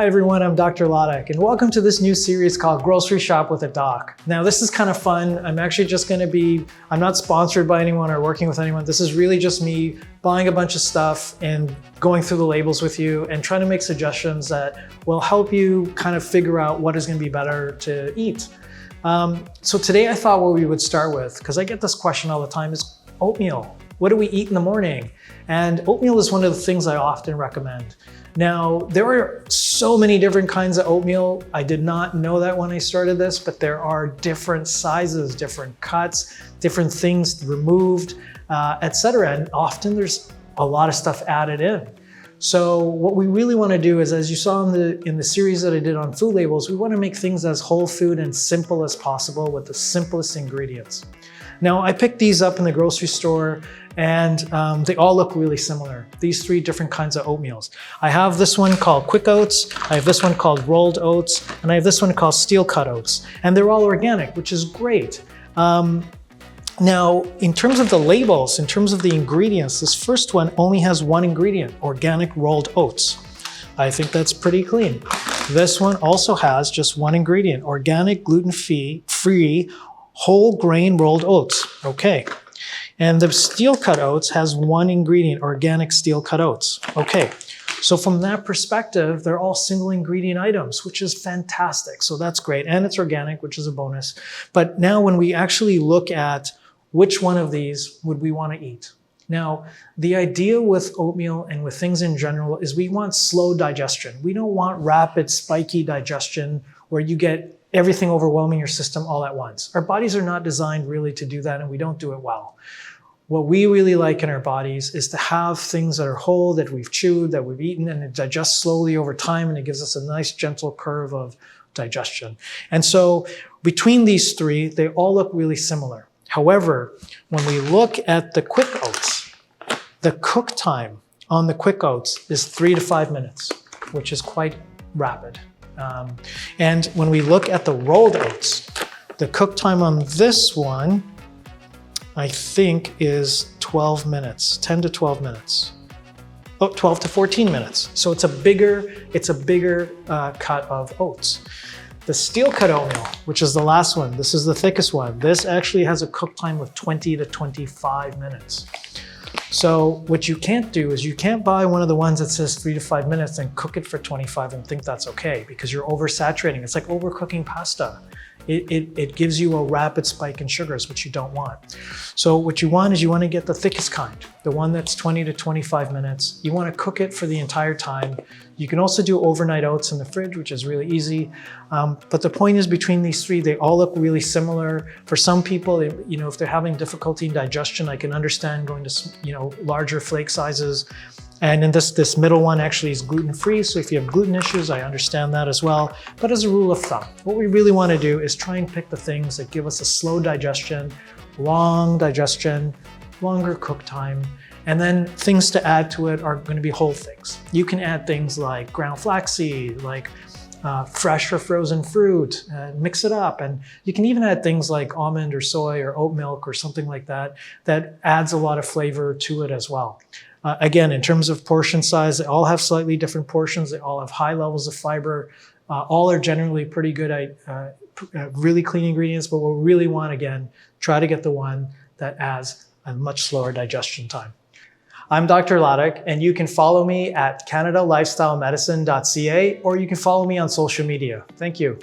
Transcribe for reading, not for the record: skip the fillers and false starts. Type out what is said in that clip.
Hi everyone, I'm Dr. Ladek, and welcome to this new series called Grocery Shop with a Doc. Now this is kind of fun. I'm actually just I'm not sponsored by anyone or working with anyone. This is really just me buying a bunch of stuff and going through the labels with you and trying to make suggestions that will help you kind of figure out what is going to be better to eat. So today I thought what we would start with, because I get this question all the time, is oatmeal. What do we eat in the morning? And oatmeal is one of the things I often recommend. Now, there are so many different kinds of oatmeal. I did not know that when I started this, but there are different sizes, different cuts, different things removed, etc. And often there's a lot of stuff added in. So what we really want to do is, as you saw in the series that I did on food labels, we want to make things as whole food and simple as possible with the simplest ingredients. Now, I picked these up in the grocery store and they all look really similar. These three different kinds of oatmeals. I have this one called quick oats, I have this one called rolled oats, and I have this one called steel cut oats. And they're all organic, which is great. Now, in terms of the labels, in terms of the ingredients, this first one only has one ingredient, organic rolled oats. I think that's pretty clean. This one also has just one ingredient, organic gluten-free whole grain rolled oats. Okay. And the steel cut oats has one ingredient, organic steel cut oats. Okay. So from that perspective, they're all single ingredient items, which is fantastic. So that's great. And it's organic, which is a bonus. But now when we actually look at which one of these would we want to eat? Now, the idea with oatmeal and with things in general is we want slow digestion. We don't want rapid, spiky digestion where you get everything overwhelming your system all at once. Our bodies are not designed really to do that, and we don't do it well. What we really like in our bodies is to have things that are whole, that we've chewed, that we've eaten, and it digests slowly over time, and it gives us a nice gentle curve of digestion. And so between these three, they all look really similar. However, when we look at the quick oats, the cook time on the quick oats is 3 to 5 minutes, which is quite rapid. And when we look at the rolled oats, the cook time on this one, I think is 12 minutes, 10 to 12 minutes. Oh, 12 to 14 minutes. So it's a bigger cut of oats. The steel cut oatmeal, which is the last one, this is the thickest one. This actually has a cook time of 20 to 25 minutes. So what you can't do is you can't buy one of the ones that says 3 to 5 minutes and cook it for 25 and think that's okay, because you're oversaturating. It's like overcooking pasta. It gives you a rapid spike in sugars, which you don't want. So what you want is you want to get the thickest kind, the one that's 20 to 25 minutes. You want to cook it for the entire time. You can also do overnight oats in the fridge, which is really easy. But the point is, between these three, they all look really similar. For some people, if they're having difficulty in digestion, I can understand going to larger flake sizes. And in this middle one actually is gluten-free. So if you have gluten issues, I understand that as well. But as a rule of thumb, what we really want to do is try and pick the things that give us a slow digestion, long digestion, longer cook time. And then things to add to it are going to be whole things. You can add things like ground flaxseed, like fresh or frozen fruit, mix it up. And you can even add things like almond or soy or oat milk or something like that, that adds a lot of flavor to it as well. Again, in terms of portion size, they all have slightly different portions. They all have high levels of fiber. All are generally pretty good, really clean ingredients, but we'll really want, again, try to get the one that has a much slower digestion time. I'm Dr. Ladek, and you can follow me at canadalifestylemedicine.ca, or you can follow me on social media. Thank you.